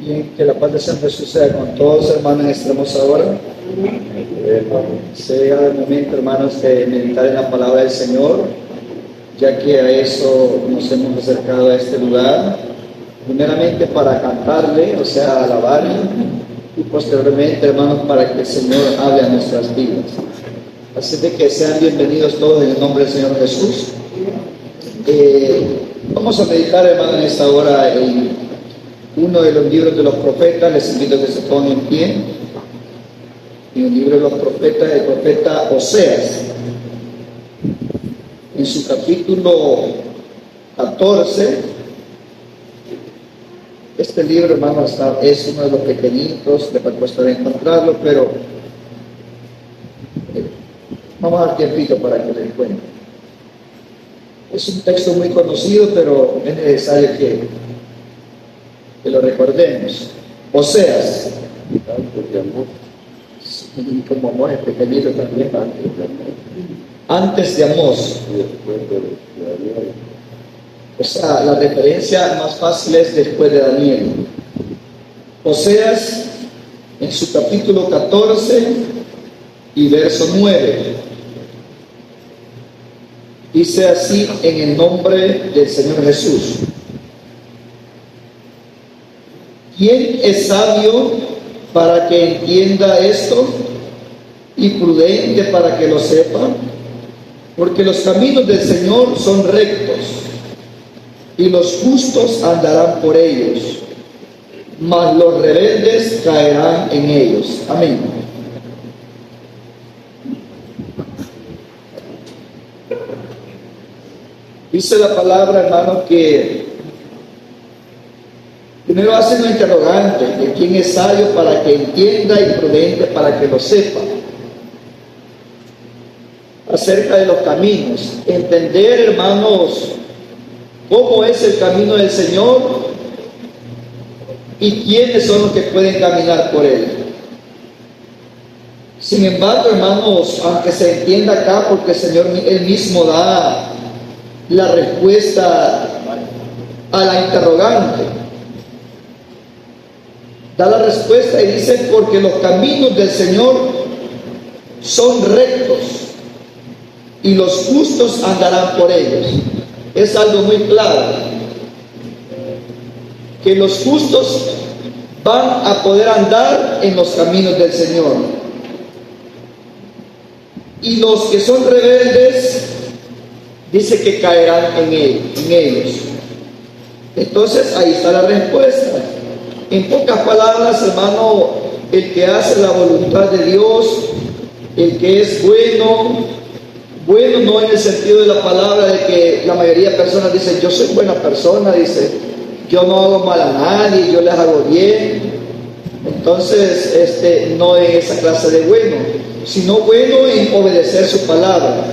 Bien, que la paz de San Jesús sea con todos, hermanos, en esta hermosa hora. Se llega el momento, hermanos, de meditar en la palabra del Señor, ya que a eso nos hemos acercado a este lugar, primeramente para cantarle, o sea, alabarle, y posteriormente, hermanos, para que el Señor hable a nuestras vidas. Así de que sean bienvenidos todos en el nombre del Señor Jesús. Vamos a meditar, hermanos, en esta hora en uno de los libros de los profetas. Les invito a que se pongan en pie. En el libro de los profetas, el profeta Oseas, en su capítulo 14. Este libro, hermanos, es uno de los pequeñitos, le va a costar encontrarlo, pero vamos a dar tiempito para que lo encuentren. Es un texto muy conocido, pero es necesario que lo recordemos. Oseas, como Amós es pequeñito también, antes de Amós. O sea, la referencia más fácil es después de Daniel. Oseas, en su capítulo 14 y verso 9, dice así en el nombre del Señor Jesús: ¿quién es sabio para que entienda esto y prudente para que lo sepa? Porque los caminos del Señor son rectos y los justos andarán por ellos, mas los rebeldes caerán en ellos. Amén. Dice la palabra, hermano, que primero hace un interrogante de quién es sabio para que entienda y prudente para que lo sepa, acerca de los caminos. Entender, hermanos, cómo es el camino del Señor y quiénes son los que pueden caminar por él. Sin embargo, hermanos, aunque se entienda acá, porque el Señor él mismo da la respuesta a la interrogante, da la respuesta y dice: porque los caminos del Señor son rectos y los justos andarán por ellos. Es algo muy claro, que los justos van a poder andar en los caminos del Señor, y los que son rebeldes, dice que caerán en ellos. Entonces ahí está la respuesta. En pocas palabras, hermano, el que hace la voluntad de Dios, el que es bueno no en el sentido de la palabra de que la mayoría de personas dicen: yo soy buena persona, dice, yo no hago mal a nadie, yo les hago bien. Entonces, no en esa clase de bueno, sino bueno en obedecer su palabra,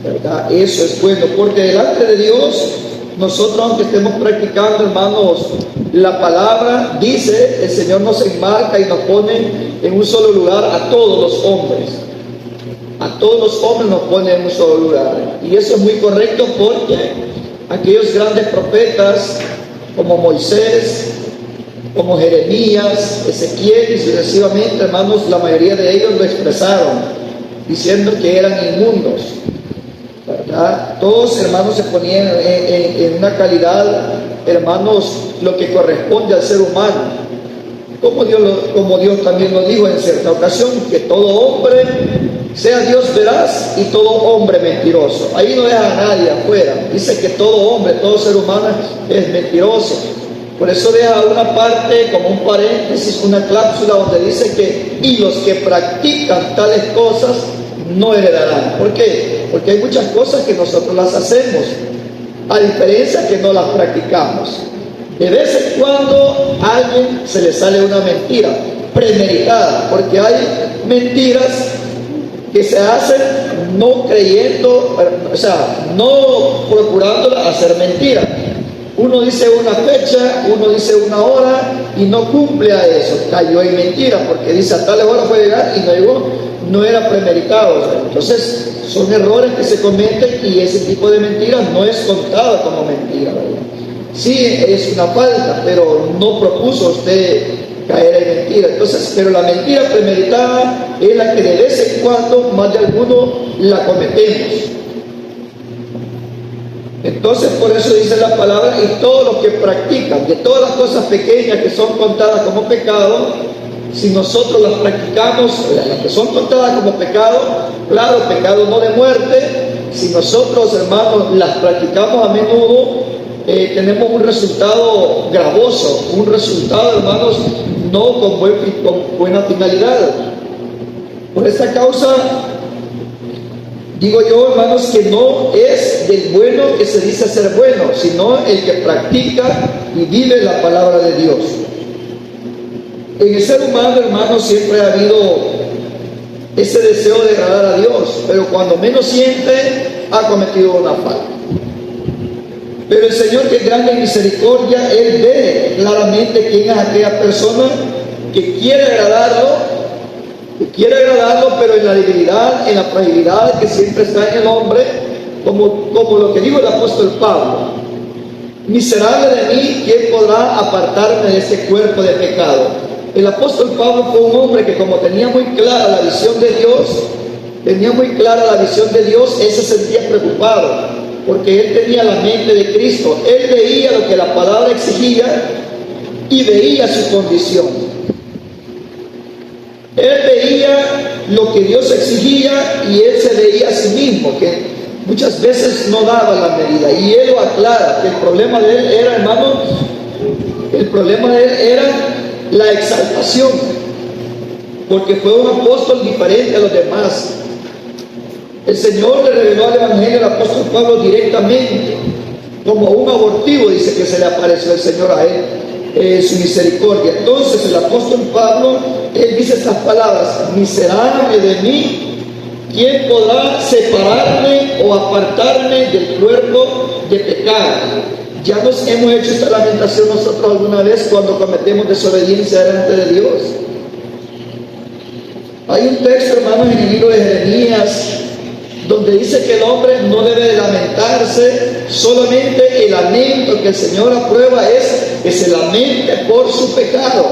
¿verdad? Eso es bueno, porque delante de Dios, nosotros, aunque estemos practicando, hermanos, la palabra, dice, el Señor nos enmarca y nos pone en un solo lugar a todos los hombres. A todos los hombres nos pone en un solo lugar. Y eso es muy correcto, porque aquellos grandes profetas como Moisés, como Jeremías, Ezequiel y sucesivamente, hermanos, la mayoría de ellos lo expresaron, diciendo que eran inmundos, ¿verdad? Todos, hermanos, se ponían en una calidad, hermanos, lo que corresponde al ser humano, como Dios también lo dijo en cierta ocasión, que todo hombre sea Dios veraz y todo hombre mentiroso. Ahí no deja a nadie afuera, dice que todo hombre, todo ser humano es mentiroso. Por eso deja una parte, como un paréntesis, una cláusula donde dice que y los que practican tales cosas no heredarán. ¿Por qué? Porque hay muchas cosas que nosotros las hacemos, a diferencia que no las practicamos. De vez en cuando a alguien se le sale una mentira premeditada, porque hay mentiras que se hacen no creyendo, o sea, no procurando hacer mentira. Uno dice una fecha, uno dice una hora y no cumple a eso, cayó en mentira, porque dice a tal hora fue llegar y no llegó, no era premeditado. Entonces son errores que se cometen y ese tipo de mentiras no es contado como mentira, ¿verdad? Sí, es una falta, pero no propuso usted caer en mentira. Entonces, pero la mentira premeditada es la que de vez en cuando, más de alguno, la cometemos. Entonces, por eso dice la palabra, y todos los que practican, de todas las cosas pequeñas que son contadas como pecado, si nosotros las practicamos, las que son contadas como pecado, claro, pecado no de muerte, si nosotros, hermanos, las practicamos a menudo, tenemos un resultado gravoso, un resultado, hermanos, no con buena finalidad. Por esta causa, digo yo, hermanos, que no es del bueno que se dice ser bueno, sino el que practica y vive la palabra de Dios. En el ser humano, hermanos, siempre ha habido ese deseo de agradar a Dios, pero cuando menos siente, ha cometido una falta. Pero el Señor, que es grande en misericordia, Él ve claramente quién es aquella persona que quiere agradarlo, pero en la debilidad, en la fragilidad que siempre está en el hombre, como lo que dijo el apóstol Pablo: miserable de mí, ¿quién podrá apartarme de este cuerpo de pecado? El apóstol Pablo fue un hombre que, como tenía muy clara la visión de Dios, él se sentía preocupado, porque él tenía la mente de Cristo. Él veía lo que la palabra exigía y veía su condición. Él veía lo que Dios exigía y él se veía a sí mismo, que muchas veces no daba la medida. Y él lo aclara, que el problema de él era, hermano, la exaltación, porque fue un apóstol diferente a los demás. El Señor le reveló al Evangelio al apóstol Pablo directamente, como un abortivo, dice que se le apareció el Señor a él, su misericordia. Entonces el apóstol Pablo, él dice estas palabras: miserable de mí, ¿quién podrá separarme o apartarme del cuerpo de pecado? Ya nos hemos hecho esta lamentación nosotros alguna vez cuando cometemos desobediencia delante de Dios. Hay un texto, hermanos, en el libro de Jeremías, donde dice que el hombre no debe de lamentarse, solamente el lamento que el Señor aprueba es que se lamente por su pecado.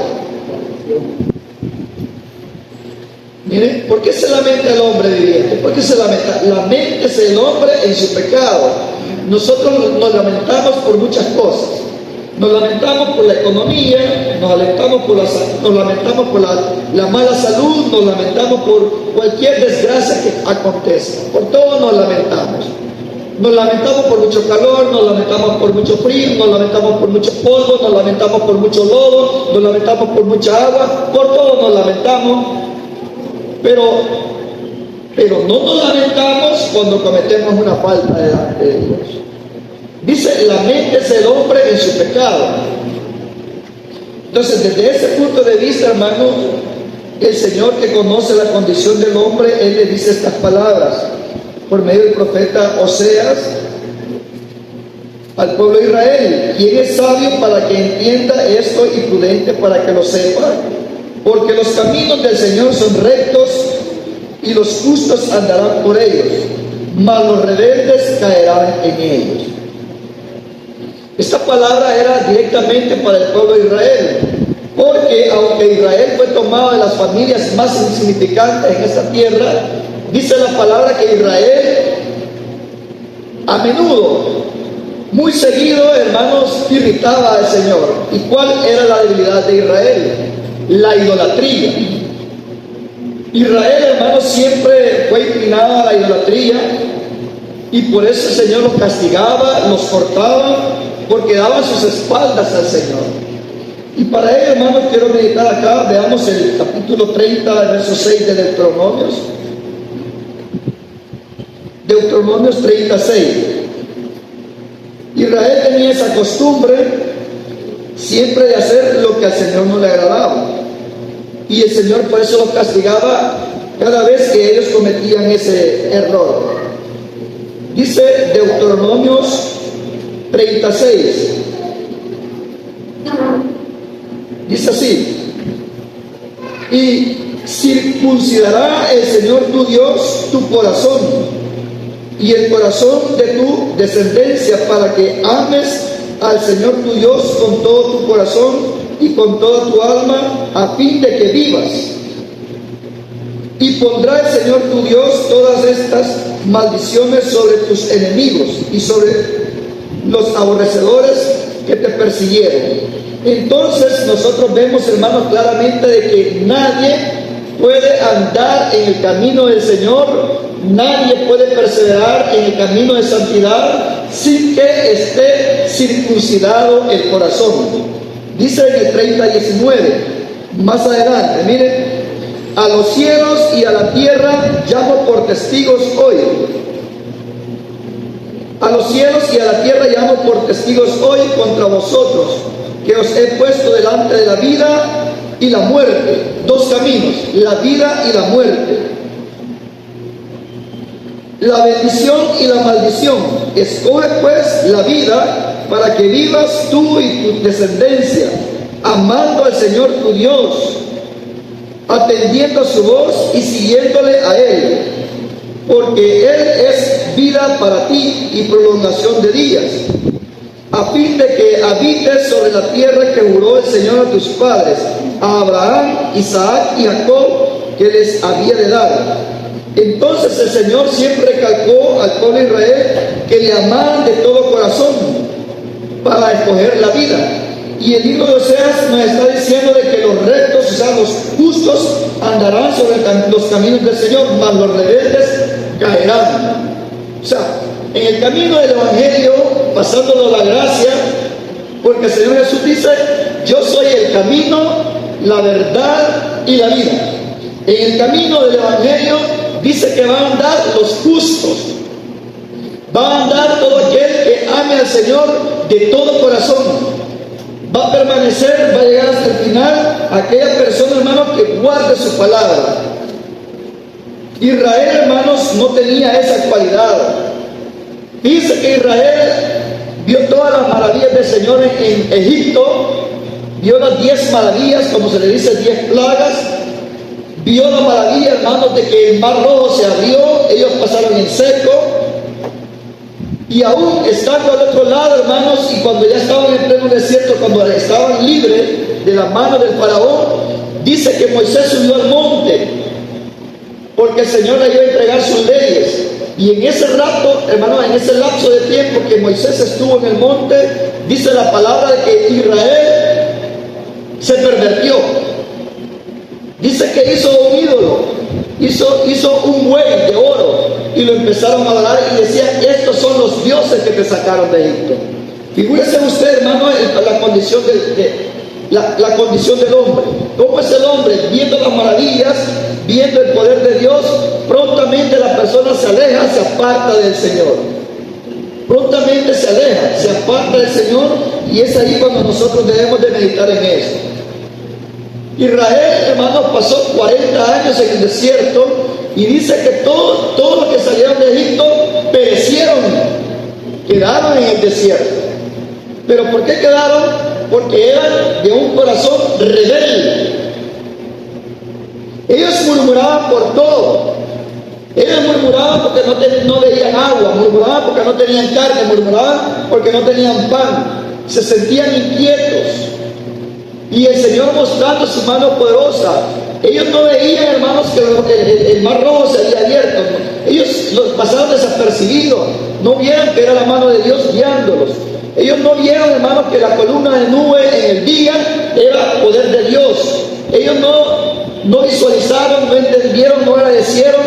Miren, ¿por qué se lamenta el hombre viviente? ¿Por qué se lamenta? Laméntese el hombre en su pecado. Nosotros nos lamentamos por muchas cosas. Nos lamentamos por la economía, nos lamentamos por la mala salud, nos lamentamos por cualquier desgracia que acontezca. Por todo nos lamentamos. Nos lamentamos por mucho calor, nos lamentamos por mucho frío, nos lamentamos por mucho polvo, nos lamentamos por mucho lodo, nos lamentamos por mucha agua, por todo nos lamentamos. Pero no nos lamentamos cuando cometemos una falta delante de Dios. Dice: laméntese el hombre en su pecado. Entonces, desde ese punto de vista, hermanos, el Señor, que conoce la condición del hombre, Él le dice estas palabras por medio del profeta Oseas al pueblo de Israel: ¿quién es sabio para que entienda esto y prudente para que lo sepa? Porque los caminos del Señor son rectos y los justos andarán por ellos, mas los rebeldes caerán en ellos. Esta palabra era directamente para el pueblo de Israel, porque aunque Israel fue tomado de las familias más insignificantes en esta tierra, dice la palabra que Israel a menudo, muy seguido, hermanos, irritaba al Señor. ¿Y cuál era la debilidad de Israel? La idolatría. Israel, hermanos, siempre fue inclinado a la idolatría, y por eso el Señor los castigaba, los cortaba, porque daban sus espaldas al Señor. Y para ello, hermanos, quiero meditar acá. Veamos el capítulo 30, verso 6 de Deuteronomios. Deuteronomios 36. Israel tenía esa costumbre siempre de hacer lo que al Señor no le agradaba, y el Señor por eso los castigaba cada vez que ellos cometían ese error. Dice Deuteronomios 36, dice así: y circuncidará el Señor tu Dios tu corazón y el corazón de tu descendencia, para que ames al Señor tu Dios con todo tu corazón y con toda tu alma, a fin de que vivas. Y pondrá el Señor tu Dios todas estas maldiciones sobre tus enemigos y sobre los aborrecedores que te persiguieron. Entonces nosotros vemos, hermanos, claramente de que nadie puede andar en el camino del Señor, nadie puede perseverar en el camino de santidad sin que esté circuncidado el corazón. Dice en el 30:19, más adelante, miren: a los cielos y a la tierra llamo por testigos hoy. A los cielos y a la tierra llamo por testigos hoy contra vosotros, que os he puesto delante de la vida y la muerte. Dos caminos, la vida y la muerte, la bendición y la maldición. Escoge pues la vida para que vivas tú y tu descendencia, amando al Señor tu Dios, atendiendo a su voz y siguiéndole a Él, porque Él es vida para ti y prolongación de días, a fin de que habites sobre la tierra que juró el Señor a tus padres, a Abraham, Isaac y Jacob, que les había de dar. Entonces el Señor siempre recalcó al pueblo de Israel que le amaran de todo corazón para escoger la vida. Y el libro de Oseas nos está diciendo de que los rectos, o sea, los justos, andarán sobre los caminos del Señor, mas los rebeldes caerán. O sea, en el camino del Evangelio, pasándolo la gracia, porque el Señor Jesús dice: yo soy el camino, la verdad y la vida. En el camino del Evangelio dice que van a andar los justos, va a andar todo aquel que ame al Señor de todo corazón. Va a permanecer, va a llegar hasta el final aquella persona, hermanos, que guarde su palabra. Israel, hermanos, no tenía esa cualidad. Dice que Israel vio todas las maravillas del Señor en Egipto, vio las 10 maravillas, como se le dice, 10 plagas, vio la maravilla, hermanos, de que el mar rojo se abrió, ellos pasaron en seco. Y aún estando al otro lado, hermanos, y cuando ya estaban en pleno desierto, cuando estaban libres de la mano del faraón, dice que Moisés subió al monte, porque el Señor le iba a entregar sus leyes. Y en ese rato, hermanos, en ese lapso de tiempo que Moisés estuvo en el monte, dice la palabra de que Israel se pervertió. Dice que hizo un ídolo, hizo un buey de oro, y lo empezaron a adorar y decían: estos son los dioses que te sacaron de Egipto. Figúrese usted, hermano, la condición la condición del hombre. ¿Cómo es el hombre? Viendo las maravillas, viendo el poder de Dios, prontamente la persona se aleja, se aparta del Señor. Prontamente se aleja, se aparta del Señor, y es ahí cuando nosotros debemos de meditar en eso. Israel, hermanos, pasó 40 años en el desierto, y dice que todos los que salieron de Egipto perecieron, quedaron en el desierto. ¿Pero por qué quedaron? Porque eran de un corazón rebelde. Ellos murmuraban por todo. Ellos murmuraban porque no veían agua, murmuraban porque no tenían carne, murmuraban porque no tenían pan, se sentían inquietos. Y el Señor, mostrando su mano poderosa, ellos no veían, hermanos, que el mar rojo se había abierto. Ellos los pasaron desapercibidos, no vieron que era la mano de Dios guiándolos. Ellos no vieron, hermanos, que la columna de nube en el día era poder de Dios. Ellos no visualizaron, no entendieron, no agradecieron,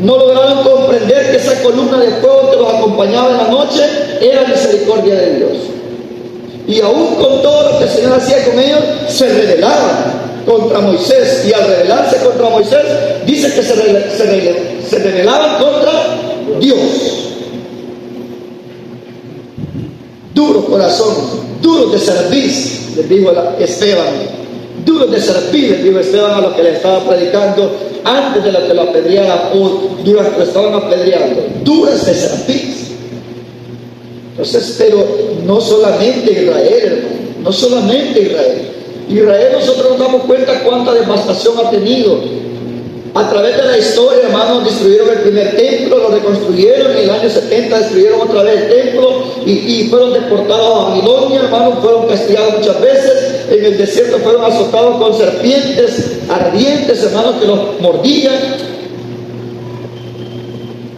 no lograron comprender que esa columna de fuego que los acompañaba en la noche era misericordia de Dios. Y aún con todo lo que el Señor hacía con ellos, se rebelaban contra Moisés. Y al rebelarse contra Moisés, dice que se rebelaban contra Dios. Duro corazón, duros de servir, les dijo Esteban. Duros de servir, les dijo Esteban a los que le estaba predicando antes de lo que lo apedrearan, o durante que lo estaban apedreando. Duras de servir. Entonces, pero no solamente Israel, hermano, no solamente Israel. Israel, nosotros nos damos cuenta cuánta devastación ha tenido. A través de la historia, hermanos, destruyeron el primer templo, lo reconstruyeron, en el año 70 destruyeron otra vez el templo y fueron deportados a Babilonia, hermanos, fueron castigados muchas veces, en el desierto fueron azotados con serpientes ardientes, hermanos, que los mordían.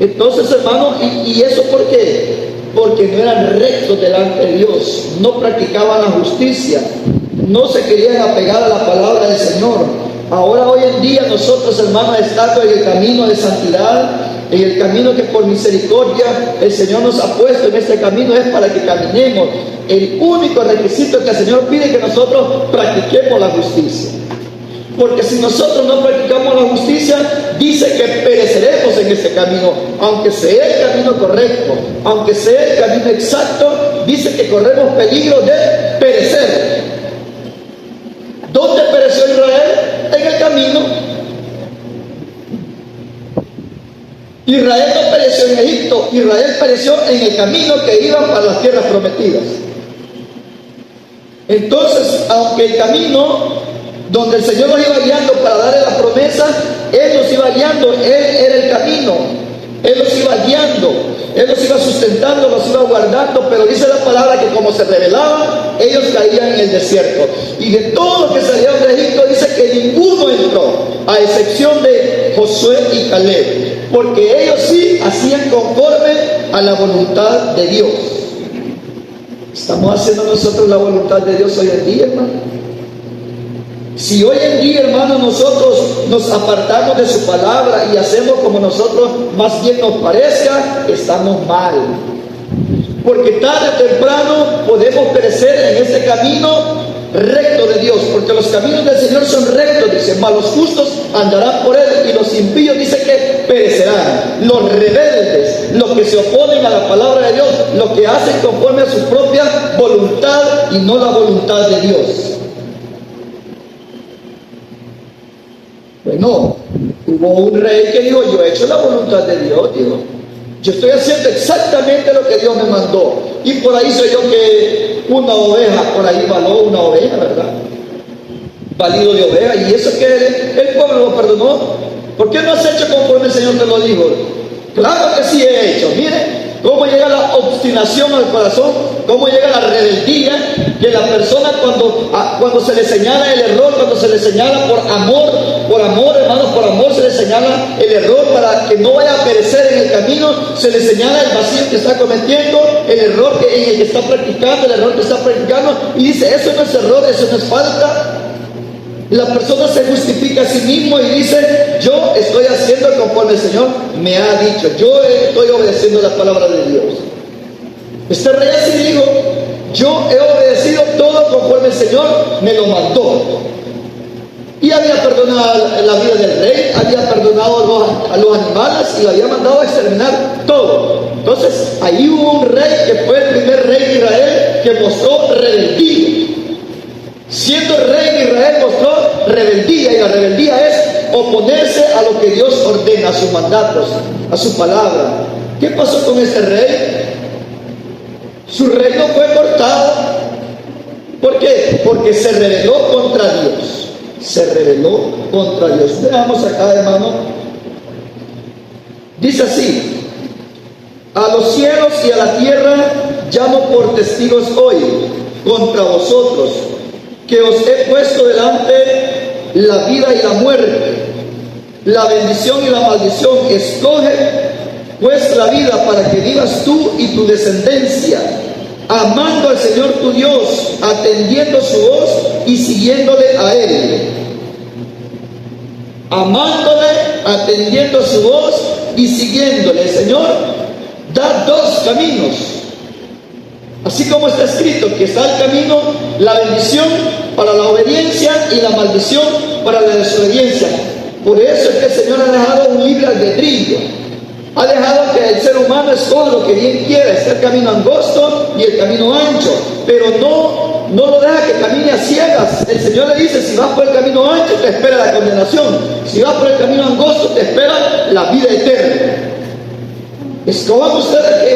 Entonces, hermanos, ¿y eso por qué? Porque no eran rectos delante de Dios, no practicaban la justicia, no se querían apegar a la palabra del Señor. Ahora, hoy en día, nosotros, hermanos, estamos en el camino de santidad, en el camino que por misericordia el Señor nos ha puesto. En este camino es para que caminemos. El único requisito que el Señor pide es que nosotros practiquemos la justicia. Porque si nosotros no practicamos la justicia, dice que pereceremos en ese camino. Aunque sea el camino correcto, aunque sea el camino exacto, dice que corremos peligro de perecer. ¿Dónde pereció Israel? En el camino. Israel no pereció en Egipto, Israel pereció en el camino que iban para las tierras prometidas. Entonces, aunque el camino donde el Señor nos iba guiando para darle la promesa, Él nos iba guiando, Él era el camino, Él los iba guiando, Él los iba sustentando, los iba guardando, pero dice la palabra que como se rebelaban, ellos caían en el desierto. Y de todos los que salieron de Egipto, dice que ninguno entró, a excepción de Josué y Caleb, porque ellos sí hacían conforme a la voluntad de Dios. ¿Estamos haciendo nosotros la voluntad de Dios hoy en día, hermano? Si hoy en día, hermanos, nosotros nos apartamos de su palabra y hacemos como nosotros más bien nos parezca, estamos mal. Porque tarde o temprano podemos perecer en este camino recto de Dios, porque los caminos del Señor son rectos, dice, mas los justos andarán por él, y los impíos dice que perecerán. Los rebeldes, los que se oponen a la palabra de Dios, los que hacen conforme a su propia voluntad y no la voluntad de Dios. Bueno, hubo un rey que dijo, yo he hecho la voluntad de Dios, dijo, yo estoy haciendo exactamente lo que Dios me mandó. Y por ahí soy yo que una oveja, por ahí való una oveja, ¿verdad? Valido de oveja. ¿Y eso que el pueblo lo perdonó? ¿Por qué no has hecho conforme el Señor te lo dijo? Claro que sí he hecho. Mire cómo llega la obstinación al corazón, cómo llega la rebeldía, que la persona cuando se le señala el error, cuando se le señala por amor, hermanos, por amor se le señala el error para que no vaya a perecer en el camino, se le señala el vacío que está cometiendo, el error en el que está practicando, el error que está practicando, y dice, eso no es error, eso no es falta. La persona se justifica a sí mismo y dice, yo estoy haciendo conforme el Señor me ha dicho, yo estoy obedeciendo la palabra de Dios. Este rey así dijo, yo he obedecido todo conforme el Señor me lo mandó. Y había perdonado la vida del rey, había perdonado a los animales y lo había mandado a exterminar todo. Entonces, ahí hubo un rey que fue el primer rey de Israel que mostró rebeldía. Siendo rey de Israel mostró rebeldía, y la rebeldía es oponerse a lo que Dios ordena, a sus mandatos, a su palabra. ¿Qué pasó con este rey? Su reino fue cortado. ¿Por qué? Porque se rebeló contra Dios. Se rebeló contra Dios. Veamos acá, hermano. Dice así: a los cielos y a la tierra llamo por testigos hoy contra vosotros, que os he puesto delante la vida y la muerte, la bendición y la maldición. Escoge pues la vida para que vivas tú y tu descendencia, amando al Señor tu Dios, atendiendo su voz y siguiéndole a Él. Amándole, atendiendo su voz y siguiéndole. El Señor da dos caminos. Así como está escrito que está el camino, la bendición para la obediencia y la maldición para la desobediencia. Por eso es que el Señor ha dejado un libre albedrío. Ha dejado que el ser humano escoja lo que bien quiera. Está el camino angosto y el camino ancho. Pero no lo deja que camine a ciegas. El Señor le dice, si vas por el camino ancho te espera la condenación. Si vas por el camino angosto te espera la vida eterna. Escojan ustedes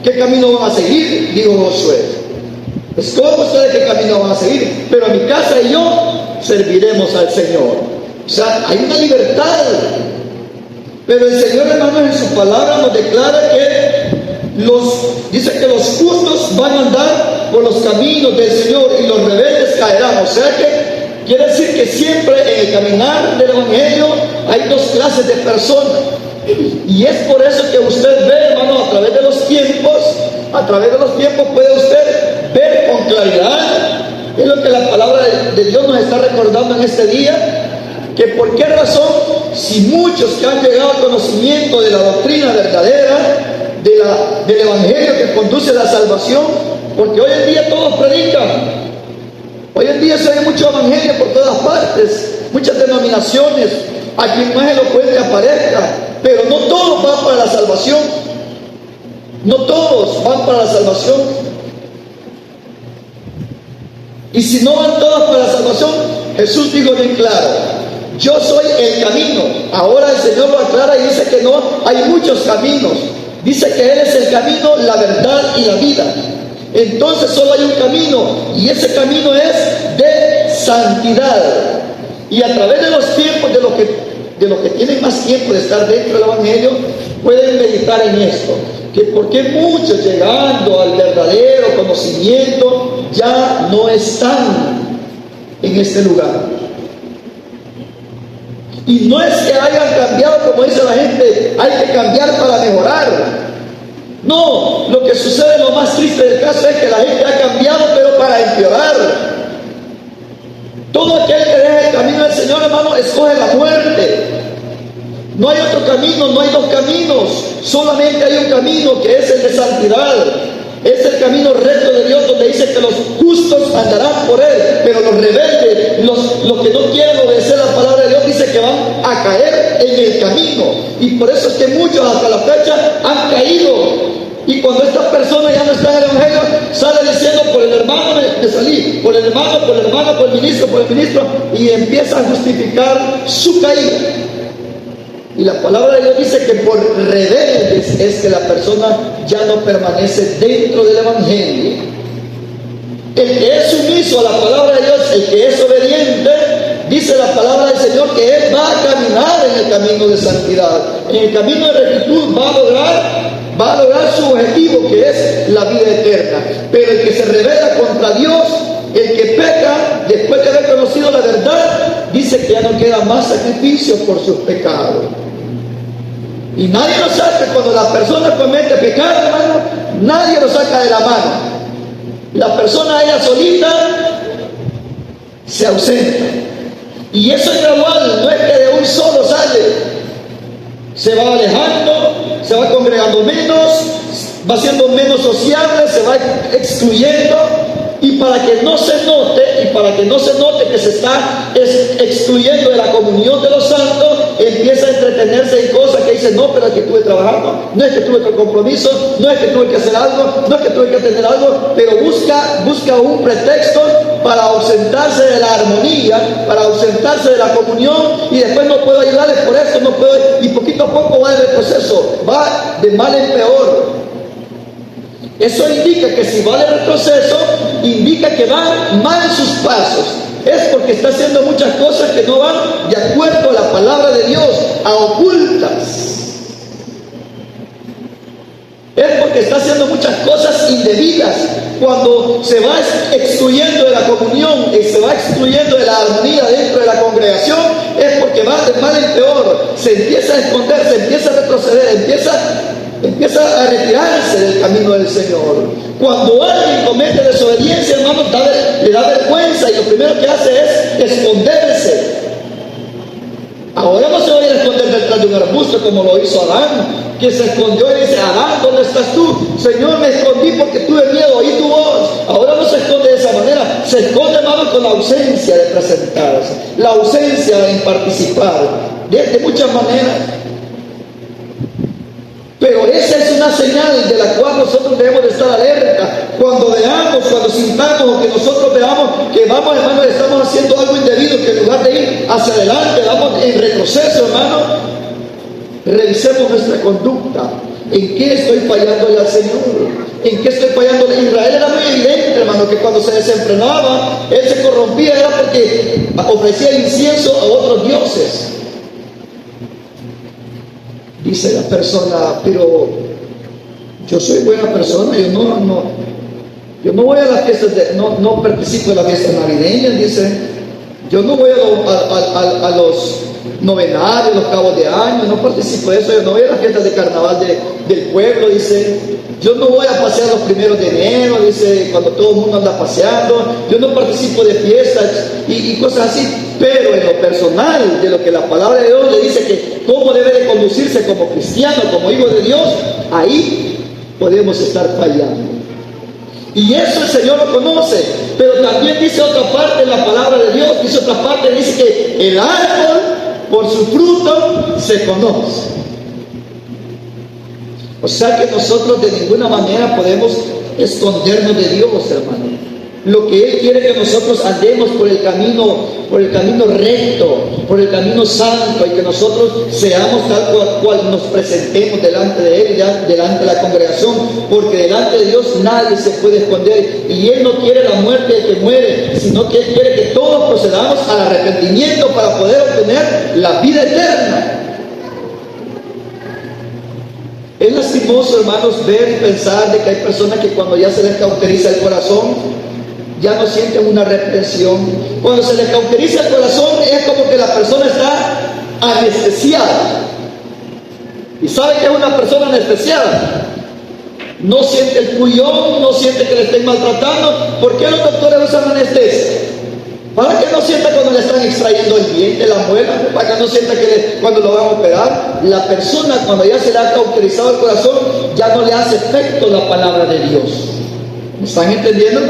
qué camino van a seguir, dijo Josué. Escojan ustedes qué camino van a seguir. Pero mi casa y yo serviremos al Señor. O sea, hay una libertad. Pero el Señor, hermanos, en su palabra nos declara que dice que los justos van a andar por los caminos del Señor y los rebeldes caerán. O sea que quiere decir que siempre en el caminar del Evangelio hay dos clases de personas. Y es por eso que usted ve, hermano, a través de los tiempos puede usted ver con claridad. Es lo que la palabra de Dios nos está recordando en este día. Que por qué razón, si muchos que han llegado al conocimiento de la doctrina verdadera, del Evangelio que conduce a la salvación, porque hoy en día todos predican, hoy en día se ve mucho Evangelio por todas partes, muchas denominaciones, a quien más elocuente aparezca, pero no todos van para la salvación, no todos van para la salvación. Y si no van todos para la salvación, Jesús dijo bien claro: yo soy el camino. Ahora el Señor lo aclara y dice que no hay muchos caminos. Dice que Él es el camino, la verdad y la vida. Entonces solo hay un camino, y ese camino es de santidad. Y a través de los tiempos, de los que tienen más tiempo de estar dentro del Evangelio, pueden meditar en esto. Que porque muchos, llegando al verdadero conocimiento, ya no están en este lugar. Y no es que hayan cambiado, como dice la gente, hay que cambiar para mejorar. No, lo que sucede, lo más triste del caso, es que la gente ha cambiado, pero para empeorar. Todo aquel que deja el camino del Señor, hermano, escoge la muerte. No hay otro camino, no hay dos caminos, solamente hay un camino, que es el de santidad. Es el camino recto de Dios, donde dice que los justos andarán por él, pero los rebeldes, los que no quieren obedecer la palabra de Dios, dice que van a caer en el camino. Y por eso es que muchos hasta la fecha han caído. Y cuando estas personas ya no están en el Evangelio, sale diciendo: por el hermano me salí, por el hermano, por el ministro, y empieza a justificar su caída. Y la palabra de Dios dice que por rebeldes es que la persona ya no permanece dentro del Evangelio. El que es sumiso a la palabra de Dios, el que es obediente, dice la palabra del Señor que Él va a caminar en el camino de santidad, en el camino de rectitud, va a lograr su objetivo, que es la vida eterna. Pero el que se rebela contra Dios, el que peca después de haber conocido la verdad, dice que ya no queda más sacrificio por sus pecados. Y nadie lo saca. Cuando la persona comete pecado, hermano, nadie lo saca de la mano. La persona, ella solita, se ausenta. Y eso es gradual, no es que de un solo sale. Se va alejando, se va congregando menos, va siendo menos sociable, se va excluyendo. Y para que no se note que se está excluyendo de la comunión de los santos, empieza a entretenerse en cosas que dice: no, pero es que estuve trabajando, no es que tuve otro compromiso, no es que tuve que hacer algo, no es que tuve que atender algo, pero busca un pretexto para ausentarse de la armonía, para ausentarse de la comunión, y después no puedo ayudarles por esto, no puedo, y poquito a poco va en el proceso, va de mal en peor. Eso indica que si va de retroceso, indica que van mal sus pasos. Es porque está haciendo muchas cosas que no van de acuerdo a la palabra de Dios, a ocultas. Es porque está haciendo muchas cosas indebidas. Cuando se va excluyendo de la comunión y se va excluyendo de la armonía dentro de la congregación, es porque va de mal en peor. Se empieza a esconder, se empieza a retroceder, empieza a retirarse del camino del Señor. Cuando alguien comete desobediencia, hermano, le da vergüenza, y lo primero que hace es esconderse. Ahora no se va a ir a esconder detrás de un arbusto como lo hizo Adán, que se escondió y dice: Adán, ¿dónde estás tú? Señor, me escondí porque tuve miedo, oí tu voz. Ahora no se esconde de esa manera, se esconde, hermano, con la ausencia de presentarse, la ausencia en participar, de muchas maneras. Pero esa es una señal de la cual nosotros debemos de estar alerta. Cuando veamos, cuando sintamos, o que nosotros veamos que vamos, hermano, estamos haciendo algo indebido, que en lugar de ir hacia adelante, vamos en retroceso, hermano, revisemos nuestra conducta. ¿En qué estoy fallándole al Señor? ¿En qué estoy fallándole? Israel era muy evidente, hermano, que cuando se desenfrenaba, él se corrompía, era porque ofrecía incienso a otros dioses. Dice la persona, pero yo soy buena persona, yo no voy a las fiestas, no participo de las fiestas navideñas, dice, yo no voy a los novenarios, los cabos de año, no participo de eso, yo no voy a las fiestas de carnaval del pueblo, dice, yo no voy a pasear los primeros de enero, dice, cuando todo el mundo anda paseando, yo no participo de fiestas y cosas así, pero en lo personal, de lo que la palabra de Dios le dice que cómo debe de conducirse como cristiano, como hijo de Dios, ahí podemos estar fallando. Y eso el Señor lo conoce, pero también dice otra parte en la palabra de Dios, dice otra parte, dice que el árbol por su fruto se conoce. O sea que nosotros de ninguna manera podemos escondernos de Dios, hermano. Lo que Él quiere que nosotros andemos por el camino recto, por el camino santo, y que nosotros seamos tal cual nos presentemos delante de Él, delante de la congregación, porque delante de Dios nadie se puede esconder, y Él no quiere la muerte del que muere, sino que Él quiere que todos procedamos al arrepentimiento para poder obtener la vida eterna. Es lastimoso, hermanos, ver y pensar de que hay personas que cuando ya se les cauteriza el corazón, ya no sienten una reprensión. Cuando se les cauteriza el corazón, es como que la persona está anestesiada. ¿Y sabe que es una persona anestesiada? No siente el puyón, no siente que le estén maltratando. ¿Por qué los doctores usan anestesia? Para que no sienta cuando le están extrayendo el diente, la muela, para que no sienta cuando lo van a operar. La persona, cuando ya se le ha cauterizado el corazón, ya no le hace efecto la palabra de Dios. ¿Me están entendiendo?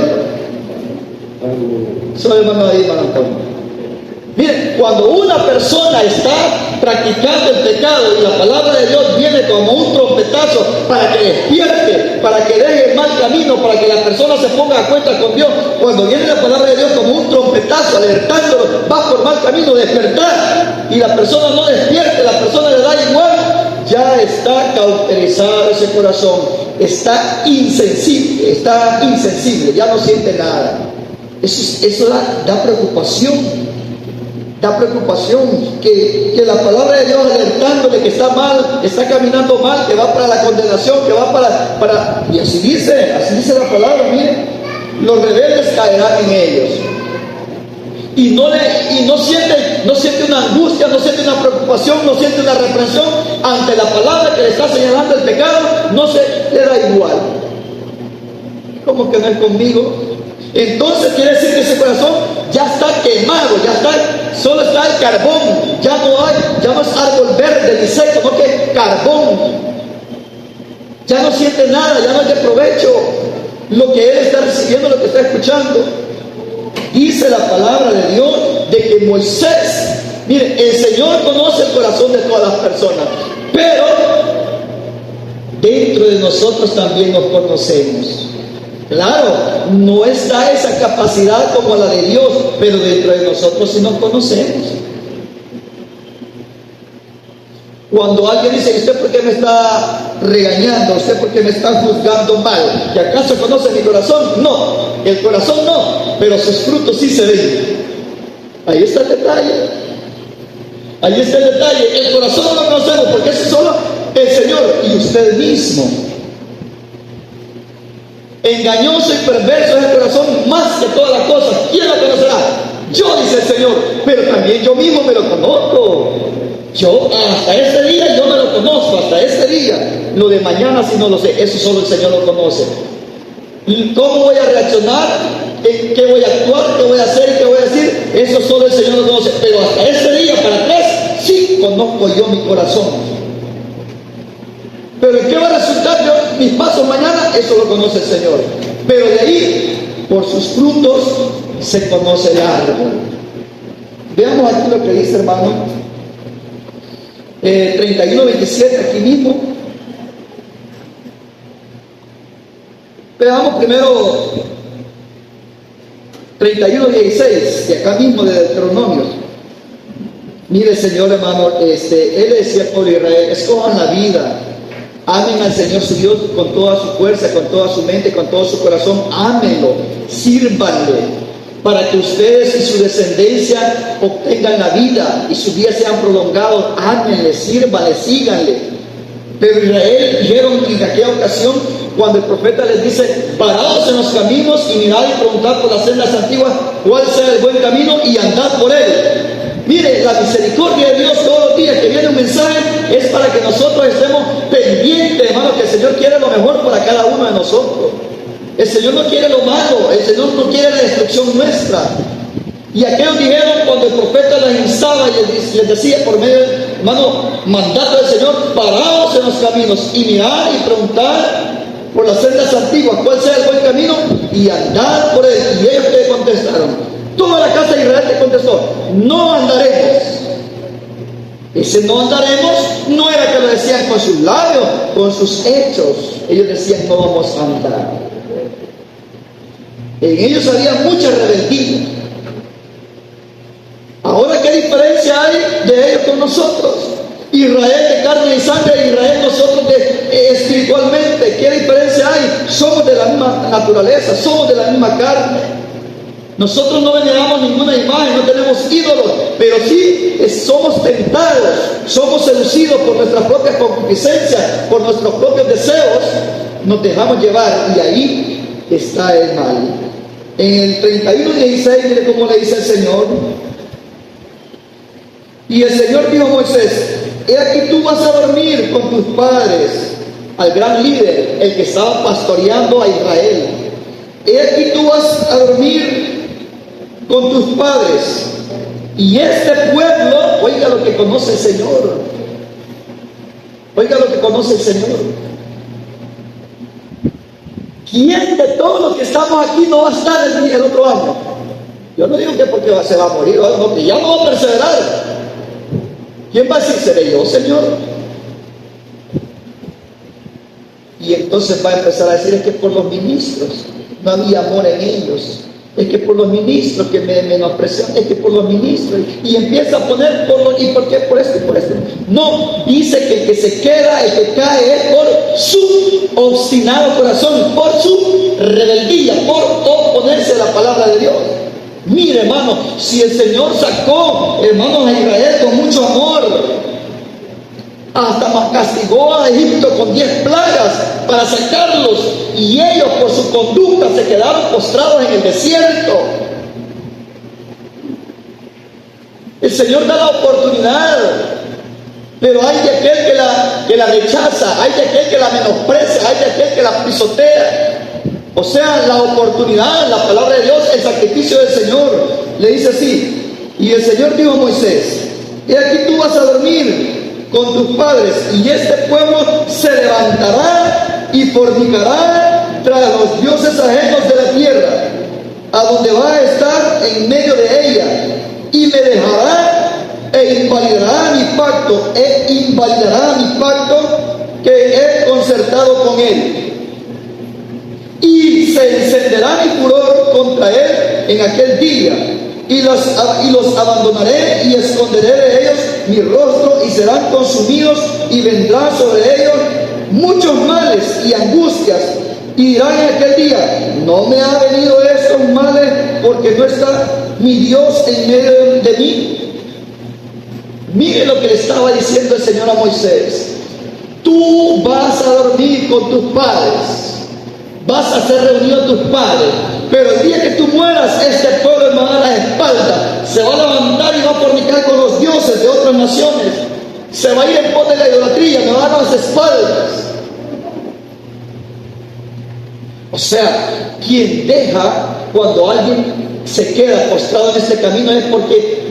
Soy hermano ahí, hermano Antonio. Miren, cuando una persona está practicando el pecado y la palabra de Dios viene como un trompetazo para que despierte, para que deje el mal camino, para que la persona se ponga a cuenta con Dios, cuando viene la palabra de Dios como un trompetazo alertándolo, va por mal camino, despertar, y la persona no despierte, la persona le da igual, ya está cauterizado ese corazón, está insensible, ya no siente nada. Eso da preocupación. Da preocupación que la palabra de Dios alertándole que está mal, está caminando mal, que va para la condenación, que va para y así dice la palabra. Miren, los rebeldes caerán en ellos. Y no siente una angustia, no siente una preocupación, no siente una reprensión ante la palabra que le está señalando el pecado, le da igual. ¿Cómo que no es conmigo? Entonces quiere decir que ese corazón ya está quemado, solo está el carbón, ya no es árbol verde ni seco, no, que es carbón. Ya no siente nada, ya no es de provecho lo que él está recibiendo, lo que está escuchando. Dice la palabra de Dios de que Moisés, mire, el Señor conoce el corazón de todas las personas, pero dentro de nosotros también nos conocemos. Claro, no está esa capacidad como la de Dios, pero dentro de nosotros sí nos conocemos. Cuando alguien dice, ¿usted por qué me está regañando? ¿Usted por qué me está juzgando mal? ¿Y acaso conoce mi corazón? No, el corazón no, pero sus frutos sí se ven. Ahí está el detalle. Ahí está el detalle. El corazón no lo conocemos porque ese es solo el Señor y usted mismo. Engañoso y perverso es el corazón más que todas las cosas. ¿Quién lo conocerá? Yo, dice el Señor, pero también yo mismo me lo conozco. Yo hasta este día yo me lo conozco, hasta este día. Lo de mañana sí no lo sé, eso solo el Señor lo conoce. ¿Y cómo voy a reaccionar? ¿En qué voy a actuar? ¿Qué voy a hacer? ¿Qué voy a decir? Eso solo el Señor lo conoce. Pero hasta este día para atrás sí conozco yo mi corazón. Pero ¿en qué va a resultar mis pasos mañana? Eso lo conoce el Señor. Pero de ahí, por sus frutos, se conoce el árbol. Veamos aquí lo que dice, hermano. 31:27, aquí mismo. Veamos primero 31:16, de acá mismo de Deuteronomio. Mire, Señor, hermano, Él decía por Israel, escojan la vida Amen al Señor su Dios con toda su fuerza, con toda su mente, con todo su corazón. Ámenlo, sírvanle, para que ustedes y su descendencia obtengan la vida y sus días sean prolongados. Ámenle, sírvanle, síganle. Pero Israel dijeron en aquella ocasión, cuando el profeta les dice: paraos en los caminos y mirad y preguntad por las sendas antiguas cuál sea el buen camino y andad por él. Mire, la misericordia de Dios todos los días que viene un mensaje es para que nosotros estemos pendientes, hermano, que el Señor quiere lo mejor para cada uno de nosotros. El Señor no quiere lo malo, el Señor no quiere la destrucción nuestra. Y aquellos dijeron, cuando el profeta les instaba y les decía por medio del, hermano, mandato del Señor: paraos en los caminos y mirad y preguntad por las sendas antiguas cuál sea el buen camino y andad por él. Y ellos le contestaron, toda la casa de Israel te contestó: no andaremos. Ese no andaremos no era que lo decían con sus labios, con sus hechos. Ellos decían: no vamos a andar. En ellos había mucha rebeldía. Ahora, ¿qué diferencia hay de ellos con nosotros? Israel de carne y sangre, Israel nosotros espiritualmente. ¿Qué diferencia hay? Somos de la misma naturaleza, somos de la misma carne. Nosotros no veneramos ninguna imagen, no tenemos ídolos, pero sí somos tentados, somos seducidos por nuestras propias concupiscencias, por nuestros propios deseos. Nos dejamos llevar y ahí está el mal. En el 31:16, mire cómo le dice el Señor. Y el Señor dijo a Moisés: he aquí tú vas a dormir con tus padres, al gran líder, el que estaba pastoreando a Israel. He aquí tú vas a dormir con tus padres, y este pueblo, oiga lo que conoce el Señor, oiga lo que conoce el Señor. ¿Quién de todos los que estamos aquí no va a estar el otro año? Yo no digo que porque se va a morir, no, que ya no va a perseverar. ¿Quién va a decir? ¿Seré yo, Señor? Y entonces va a empezar a decir: es que por los ministros no había amor en ellos, es que por los ministros que me menosprecian, es que por los ministros, y empieza a poner ¿y por qué? Por esto y por esto. No, dice que el que se queda, el que cae, es por su obstinado corazón, por su rebeldía, por oponerse a la palabra de Dios. Mire, hermano, si el Señor sacó, hermanos, a Israel con mucho amor, hasta castigó a Egipto con 10 plagas para sacarlos, y ellos por su conducta se quedaron postrados en el desierto. El Señor da la oportunidad, pero hay de aquel que la rechaza, hay de aquel que la menosprecia, hay de aquel que la pisotea. O sea, la oportunidad, la palabra de Dios, el sacrificio del Señor. Le dice así: y el Señor dijo a Moisés: he aquí tú vas a dormir con tus padres, y este pueblo se levantará y fornicará tras los dioses ajenos de la tierra, a donde va a estar en medio de ella, y me dejará e invalidará mi pacto que he concertado con él. Y se encenderá mi furor contra él en aquel día, y los abandonaré y esconderé de ellos mi rostro, y serán consumidos, y vendrán sobre ellos muchos males y angustias, y dirán en aquel día: no me ha venido estos males porque no está mi Dios en medio de mí. Mire lo que le estaba diciendo el Señor a Moisés: tú vas a dormir con tus padres, vas a ser reunido a tus padres, pero el día que tú mueras, este pueblo me va a dar la espalda, se va a levantar y va a fornicar con los dioses de otras naciones, se va a ir en pos de la idolatría, me va a dar las espaldas. O sea, quien deja, cuando alguien se queda postrado en este camino,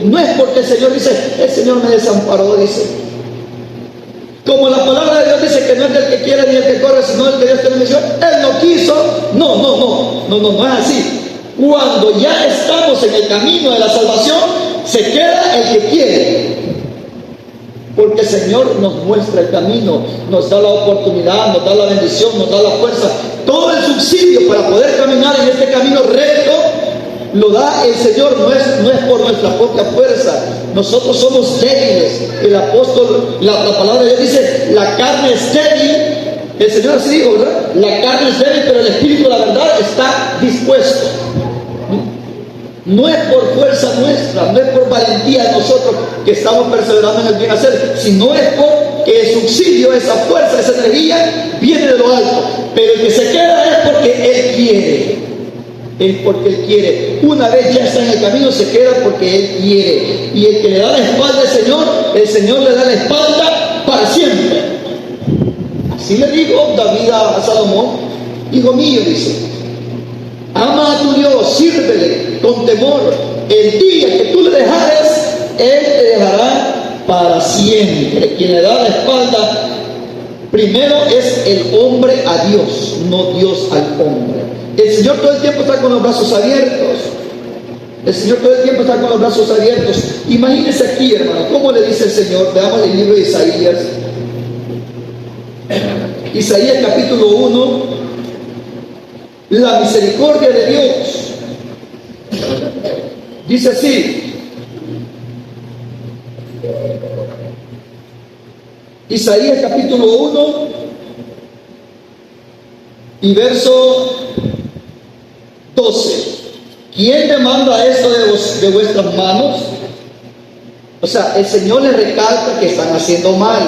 no es porque el Señor dice: el Señor me desamparó, dice. Como la palabra de Dios dice que no es del que quiere ni el que corre, sino el que Dios te bendició. Él no quiso. No es así. Cuando ya estamos en el camino de la salvación, se queda el que quiere. Porque el Señor nos muestra el camino, nos da la oportunidad, nos da la bendición, nos da la fuerza. Todo el subsidio para poder caminar en este camino recto lo da el Señor, no es por nuestra propia fuerza. Nosotros somos débiles. El apóstol, la palabra de Dios dice: la carne es débil, El Señor así dijo, ¿verdad? La carne es débil, pero el Espíritu, la verdad, está dispuesto. No es por fuerza nuestra, no es por valentía de nosotros que estamos perseverando en el bien hacer, sino es porque el subsidio, esa fuerza, esa energía viene de lo alto. Pero el que se queda es porque Él quiere. Es porque Él quiere. Una vez ya está en el camino, se queda porque Él quiere. Y el que le da la espalda al Señor, el Señor le da la espalda para siempre. Así le dijo David a Salomón: hijo mío, dice, ama a tu Dios, sírvele con temor. El día que tú le dejares, Él te dejará para siempre. Quien le da la espalda primero es el hombre a Dios, no Dios al hombre. El Señor todo el tiempo está con los brazos abiertos. El Señor todo el tiempo está con los brazos abiertos. Imagínense aquí, hermano, cómo le dice el Señor. Veamos el libro de Isaías. Isaías capítulo 1. La misericordia de Dios. Dice así. Isaías capítulo 1 y verso 12. ¿Quién demanda esto de vuestras manos? O sea, el Señor les recalca que están haciendo mal.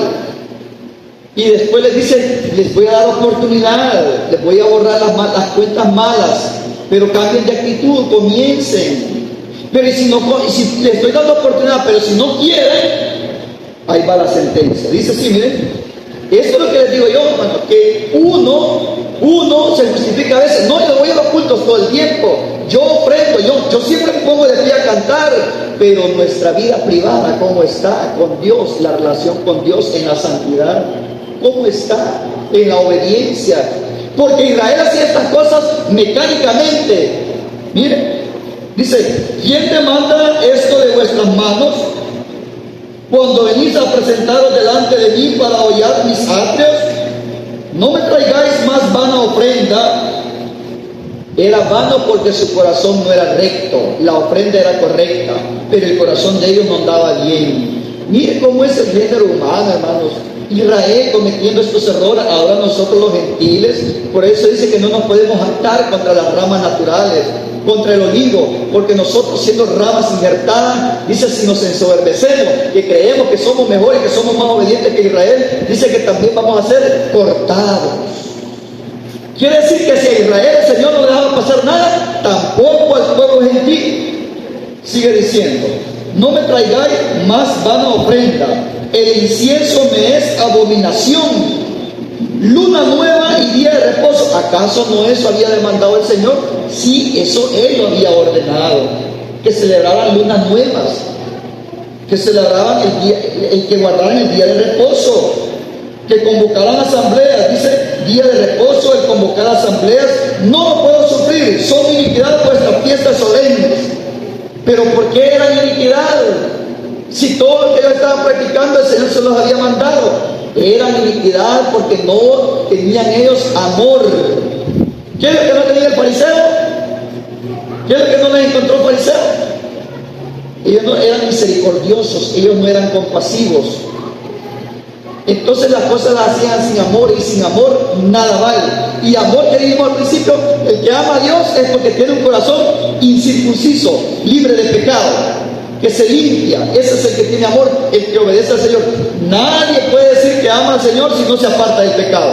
Y después les dice, les voy a dar oportunidad, les voy a borrar las cuentas malas, pero cambien de actitud, comiencen. Pero si les estoy dando oportunidad, pero si no quieren, ahí va la sentencia. Dice así, miren, esto es lo que les digo yo, hermano, que uno se justifica a veces. No, yo voy a los cultos todo el tiempo, yo ofrendo, yo siempre me pongo de pie a cantar, pero nuestra vida privada, ¿cómo está con Dios? La relación con Dios en la santidad, ¿cómo está? En la obediencia. Porque Israel hacía estas cosas mecánicamente. Miren, dice, ¿quién demanda esto de vuestras manos? Cuando venís a presentaros delante de mí para hollar mis atrios, no me traigáis más vana ofrenda. Era vano porque su corazón no era recto, la ofrenda era correcta, pero el corazón de ellos no andaba bien. Mire cómo es el género humano, hermanos. Israel cometiendo estos errores, ahora nosotros los gentiles. Por eso dice que no nos podemos jactar contra las ramas naturales, contra el olivo, porque nosotros, siendo ramas injertadas, dice, si nos ensoberbecemos, que creemos que somos mejores, que somos más obedientes que Israel, dice que también vamos a ser cortados. Quiere decir que si a Israel el Señor no le dejaba pasar nada, tampoco al pueblo gentil. Sigue diciendo, no me traigáis más vana ofrenda, el incienso me es abominación. Luna nueva y día de reposo, ¿acaso no eso había demandado el Señor? Sí, eso Él lo había ordenado, que celebraran lunas nuevas, que celebraban el que guardaran el día de reposo, que convocaran asambleas. Dice, día de reposo, el convocar asambleas, no lo puedo sufrir, son iniquidad vuestras fiestas solemnes. Pero ¿por qué eran iniquidad? Si todo lo que ellos estaban practicando el Señor se los había mandado. Eran iniquidad porque no tenían ellos amor. ¿Qué es lo que no tenía el fariseo? ¿Qué es lo que no les encontró el fariseo? Ellos no eran misericordiosos, ellos no eran compasivos. Entonces las cosas las hacían sin amor, y sin amor nada vale. Y amor, que dijimos al principio, el que ama a Dios es porque tiene un corazón incircunciso, libre de pecado, que se limpia. Ese es el que tiene amor, el que obedece al Señor. Nadie puede decir que ama al Señor si no se aparta del pecado.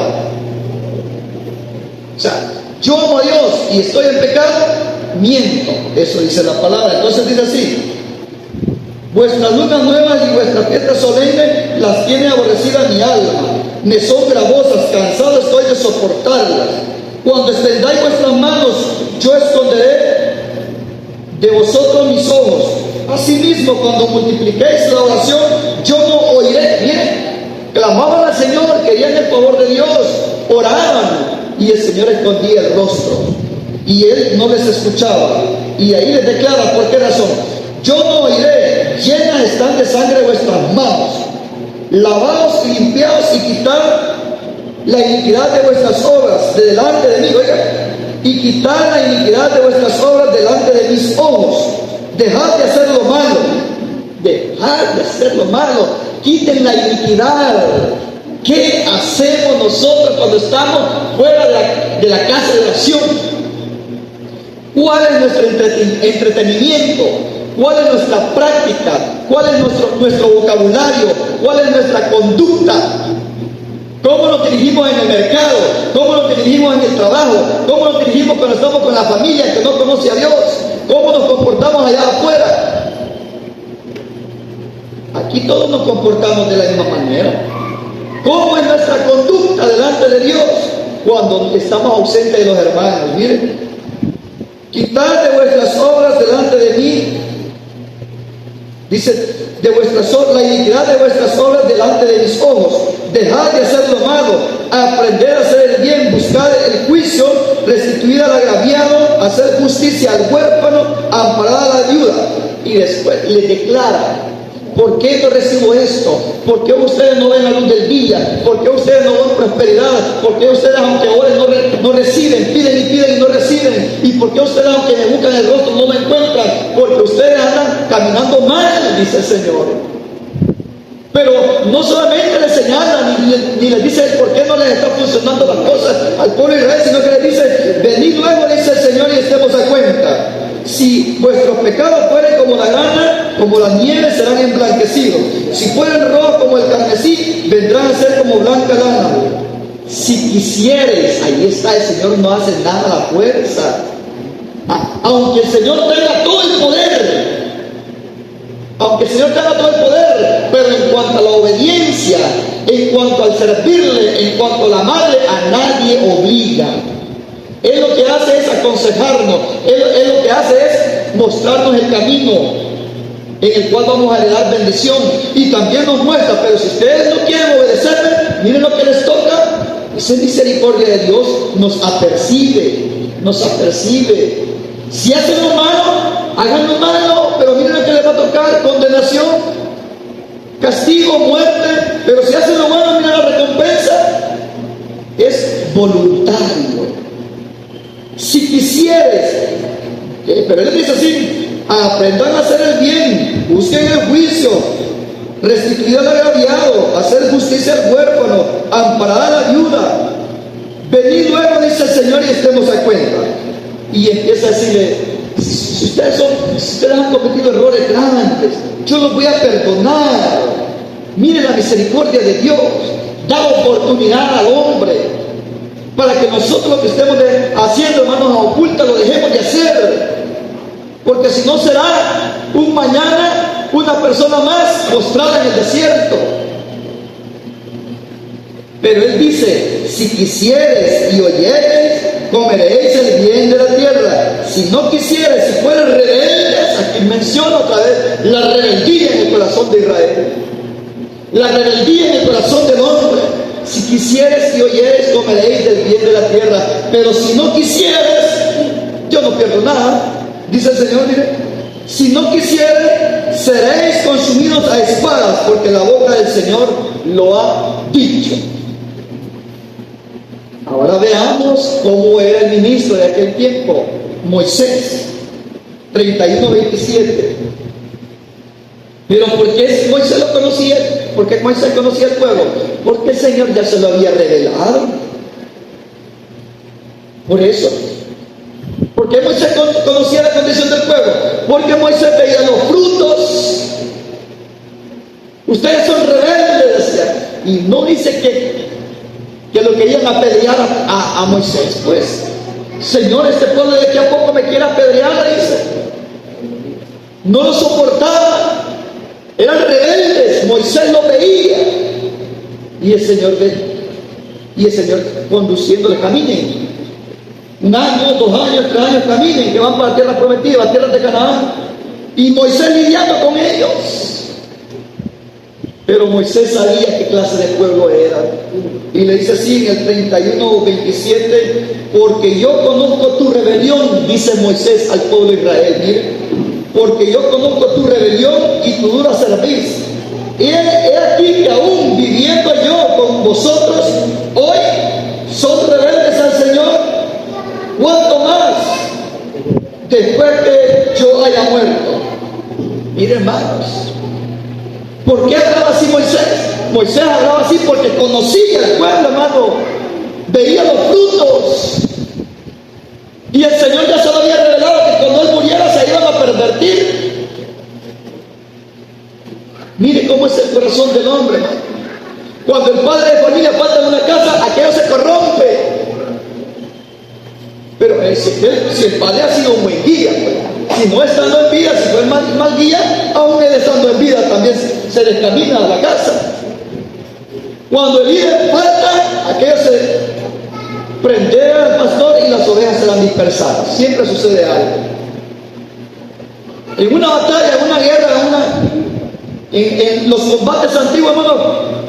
O sea, yo amo a Dios y estoy en pecado, miento. Eso dice la palabra. Entonces dice así: vuestras lunas nuevas y vuestras fiestas solemnes las tiene aborrecida mi alma, me son gravosas, cansado estoy de soportarlas. Cuando extendáis vuestras manos, yo esconderé de vosotros mis ojos. Asimismo, cuando multipliquéis la oración, yo no oiré. Miren, clamaban al Señor, querían el favor de Dios, oraban, y el Señor escondía el rostro, y Él no les escuchaba. Y ahí les declara, ¿por qué razón? Yo no oiré, llenas están de sangre vuestras manos, lavaos y limpiaos y quitad la iniquidad de vuestras obras de delante de mí, oiga, y quitad la iniquidad de vuestras obras delante de mis ojos. Dejad de hacer lo malo, dejad de hacer lo malo, quiten la iniquidad. ¿Qué hacemos nosotros cuando estamos fuera de la casa de oración? ¿Cuál es nuestro entretenimiento? ¿Cuál es nuestra práctica? ¿Cuál es nuestro vocabulario? ¿Cuál es nuestra conducta? ¿Cómo nos dirigimos en el mercado? ¿Cómo nos dirigimos en el trabajo? ¿Cómo nos dirigimos cuando estamos con la familia que no conoce a Dios? ¿Cómo nos comportamos allá afuera? Aquí todos nos comportamos de la misma manera. ¿Cómo es nuestra conducta delante de Dios cuando estamos ausentes de los hermanos? Miren, quitad de vuestras obras delante de mí. Dice, la iniquidad de vuestras obras delante de mis ojos. Dejad de hacer lo malo, aprender a hacer el bien, buscar el juicio, restituir al agraviado, hacer justicia al huérfano, amparar a la viuda. Y después le declara: ¿por qué no recibo esto? ¿Por qué ustedes no ven la luz del día? ¿Por qué ustedes no ven prosperidad? ¿Por qué ustedes, aunque oren, no reciben? Piden y piden y no reciben. ¿Y por qué ustedes, aunque me buscan el rostro, no me encuentran? Porque ustedes andan caminando mal, dice el Señor. Pero no solamente les señala ni les dice por qué no les está funcionando las cosas al pueblo de Israel, sino que les dice: venid luego, dice el Señor, y estemos a cuenta. Si vuestros pecados fueren como la grana, como la nieve, serán emblanquecidos. Si fueren rojos como el carmesí, vendrán a ser como blanca lana. Si quisieres, ahí está, el Señor no hace nada a la fuerza. Aunque el Señor tenga todo el poder, pero en cuanto a la obediencia, en cuanto al servirle, en cuanto al amarle, a nadie obliga. Él lo que hace es aconsejarnos, él lo que hace es mostrarnos el camino en el cual vamos a heredar bendición, y también nos muestra: pero si ustedes no quieren obedecerme, miren lo que les toca. Esa misericordia de Dios nos apercibe. Si hacen lo malo, hagan lo malo, pero miren lo que les va a tocar: condenación, castigo, muerte. Pero si hacen lo malo, miren la recompensa. Es voluntario. Si quisieres, pero él dice así: aprendan a hacer el bien, busquen el juicio, restituir al agraviado, hacer justicia al huérfano, amparar a la viuda. Venid luego, dice el Señor, y estemos a cuenta. Y empieza a decirle: si ustedes han cometido errores grandes, yo los voy a perdonar. Miren la misericordia de Dios. Da oportunidad al hombre para que nosotros lo que estemos haciendo, hermanos, a oculta, lo dejemos de hacer. Porque si no, será un mañana una persona más postrada en el desierto. Pero Él dice: si quisieres y oyeres, comeréis el bien de la tierra. Si no quisieres, si fueres rebeldes, aquí menciona otra vez la rebeldía en el corazón de Israel, la rebeldía en el corazón del hombre. Si quisieres y oyeres, comeréis del bien de la tierra. Pero si no quisieres, yo no pierdo nada, dice el Señor. Mire, si no quisieres, seréis consumidos a espadas, porque la boca del Señor lo ha dicho. Ahora veamos cómo era el ministro de aquel tiempo, Moisés. 31:27. Pero ¿por qué Moisés lo conocía? ¿Por qué Moisés conocía el pueblo? Porque el Señor ya se lo había revelado. Por eso. ¿Por qué Moisés conocía la condición del pueblo? Porque Moisés veía los frutos. Ustedes son rebeldes, decía. Y no dice que lo querían apedrear a Moisés. Pues, Señor, este pueblo de aquí a poco me quiere apedrear, dice. No lo soportaba. Eran rebeldes. Moisés lo veía. Y el Señor ve. Y el Señor conduciéndole: caminen. 1 año, 2 años, 3 años, caminen, que van para la tierra prometida, la tierra de Canaán. Y Moisés lidiando con ellos. Pero Moisés sabía qué clase de pueblo era. Y le dice así en el 31:27: porque yo conozco tu rebelión, dice Moisés al pueblo de Israel. Mire, porque yo conozco tu rebelión y tu dura cerviz. He aquí que aún viviendo yo con vosotros, hoy son rebeldes al Señor. ¿Cuánto más después que yo haya muerto? Mire, hermanos, ¿por qué hablaba así Moisés? Moisés hablaba así porque conocía el pueblo, hermano, veía los frutos. Y el Señor ya se lo había revelado que cuando Él muriera se iban a pervertir. Mire cómo es el corazón del hombre, hermano. Cuando el padre de familia falta en una casa, aquello se corrompe. Pero si el padre ha sido un buen guía, pues, si no estando en vida, si fue mal guía, aún él estando en vida también se descamina a la casa. Cuando el líder falta, aquello se prendea al pastor y las ovejas serán dispersadas. Siempre sucede algo. En una batalla, en una guerra, en los combates antiguos, hermano,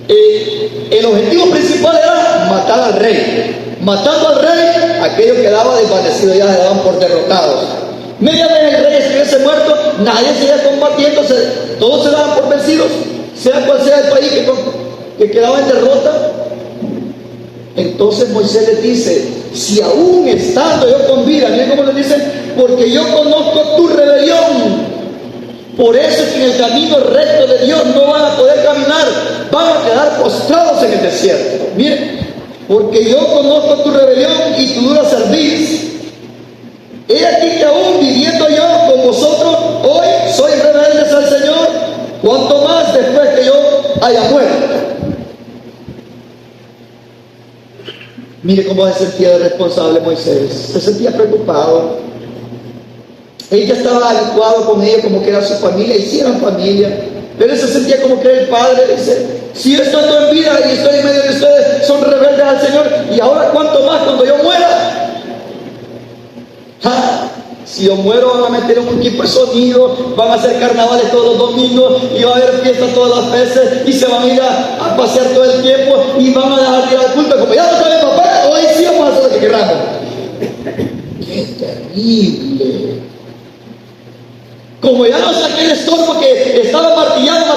el objetivo principal era matar al rey. Matando al rey, aquello quedaba desvanecido, ya se daban por derrotados. Media vez el rey estuviese muerto, nadie seguía combatiendo, todos se daban por vencidos, sea cual sea el país que quedaba en derrota. Entonces Moisés les dice: si aún estando yo con vida, miren cómo les dice, porque yo conozco tu rebelión. Por eso es que en el camino recto de Dios no van a poder caminar, van a quedar postrados en el desierto. Miren, porque yo conozco tu rebelión y tu dura cerviz. He aquí que aún viviendo yo con vosotros, hoy soy rebeldes al Señor, cuanto más después que yo haya muerto. Mire cómo se sentía de responsable Moisés, se sentía preocupado. Él ya estaba habituado con ella como que era su familia, y sí eran familia, pero él se sentía como que era el padre. Dice: si yo estoy en vida y estoy en medio de ustedes, son rebeldes al Señor, y ahora cuánto más cuando yo muera. Si yo muero, van a meter un equipo de sonido, van a hacer carnavales todos los domingos, y va a haber fiestas todas las veces, y se van a ir a pasear todo el tiempo, y van a dejar de ir al culto. Como ya no saben papá, hoy sí vamos a hacer lo que queramos. ¡Qué terrible! Como ya no saqué el estorbo que estaba martillando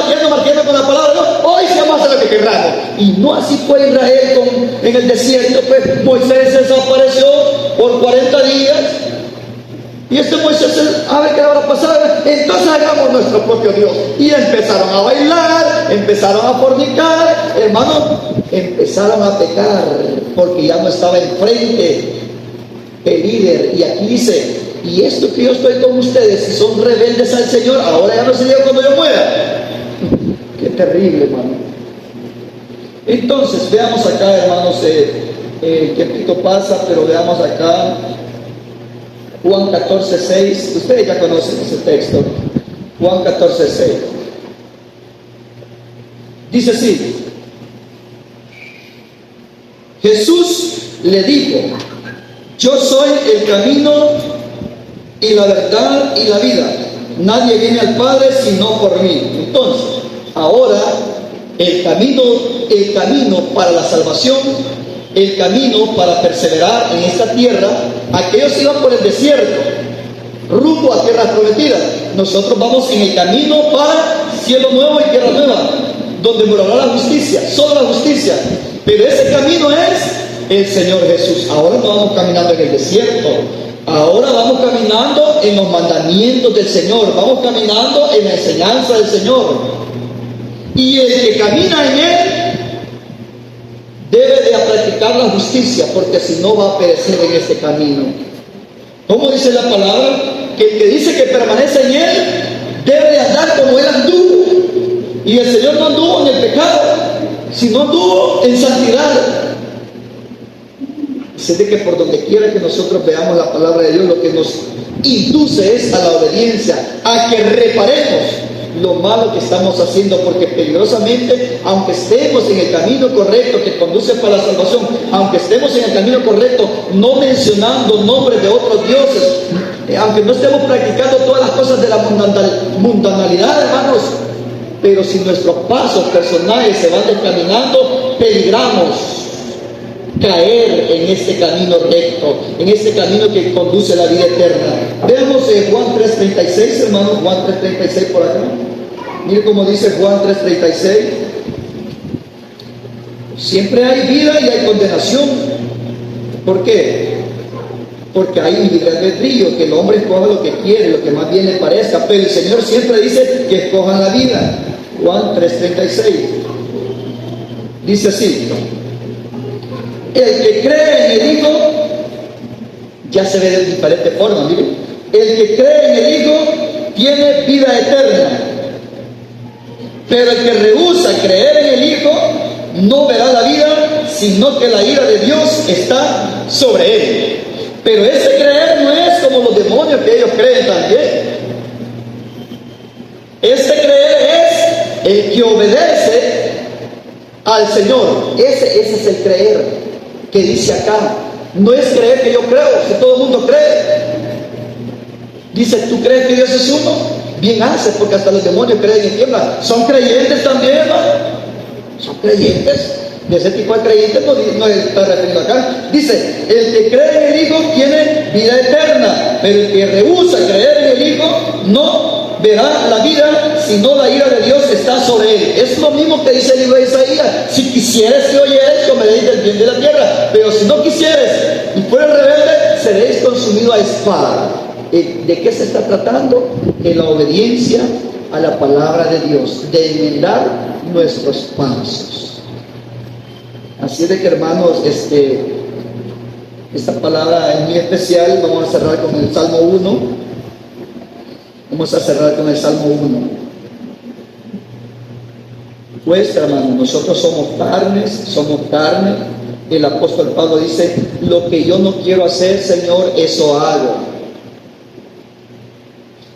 con la palabra, no, hoy sí vamos a hacer lo que queramos. Y no así fue Israel en el desierto. Pues Moisés se desapareció por 40 días. Y Moisés, a ver qué habrá pasado. Entonces hagamos nuestro propio Dios. Y empezaron a bailar, empezaron a fornicar, hermano, empezaron a pecar, porque ya no estaba enfrente el líder. Y aquí dice: y esto que yo estoy con ustedes, si son rebeldes al Señor, ahora ya no se diga cuando yo muera. Qué terrible, hermano. Entonces, veamos acá, hermanos, el tiempito pasa, pero veamos acá Juan 14:6. Ustedes ya conocen ese texto. Juan 14:6. Dice así: Jesús le dijo: yo soy el camino y la verdad y la vida. Nadie viene al Padre sino por mí. Entonces, ahora el camino para la salvación, el camino para perseverar en esta tierra, aquellos iban por el desierto, rumbo a tierras prometidas. Nosotros vamos en el camino para cielo nuevo y tierra nueva, donde morará la justicia, solo la justicia. Pero ese camino es el Señor Jesús. Ahora no vamos caminando en el desierto, ahora vamos caminando en los mandamientos del Señor, vamos caminando en la enseñanza del Señor. Y el que camina en Él debe de practicar la justicia, porque si no va a perecer en este camino. ¿Cómo dice la palabra? Que el que dice que permanece en Él debe de andar como Él anduvo. Y el Señor no anduvo en el pecado, sino anduvo en santidad. Sé de que por donde quiera que nosotros veamos la palabra de Dios, lo que nos induce es a la obediencia, a que reparemos lo malo que estamos haciendo, porque peligrosamente, aunque estemos en el camino correcto que conduce para la salvación, aunque estemos en el camino correcto, no mencionando nombres de otros dioses, aunque no estemos practicando todas las cosas de la mundanalidad, hermanos, pero si nuestros pasos personales se van descaminando, peligramos caer en este camino recto, en este camino que conduce a la vida eterna. Veamos Juan 3:36, hermanos, Juan 3:36 por acá. Mire cómo dice Juan 3:36. Siempre hay vida y hay condenación. ¿Por qué? Porque hay un libre albedrío, que el hombre escoja lo que quiere, lo que más bien le parezca, pero el Señor siempre dice que escojan la vida. Juan 3:36. Dice así: el que cree en el Hijo, ya se ve de diferentes formas, miren. El que cree en el Hijo tiene vida eterna, pero el que rehúsa creer en el Hijo no verá la vida, sino que la ira de Dios está sobre él. Pero ese creer no es como los demonios que ellos creen también. Este creer es el que obedece al Señor. Ese es el creer que dice acá. No es creer que yo creo, si todo el mundo cree. Dice, ¿tú crees que Dios es uno? Bien haces, porque hasta los demonios creen y tiemblan. Son creyentes también, hermano. Son creyentes. De ese tipo de creyentes no está referido acá. Dice, el que cree en el Hijo tiene vida eterna, pero el que rehúsa creer en el Hijo no verá la vida, sino la ira de Dios está sobre él. Es lo mismo que dice el libro de Isaías: si quisieres que oyeres, comeréis del bien de la tierra, pero si no quisieres y fueres rebelde, seréis consumido a espada. ¿De qué se está tratando? De la obediencia a la palabra de Dios, de enmendar nuestros pasos. Así de que, hermanos, esta palabra es muy especial. Vamos a cerrar con el Salmo 1. Vamos a cerrar con el Salmo 1. Pues, hermanos, nosotros somos carne. El apóstol Pablo dice: lo que yo no quiero hacer, Señor, eso hago.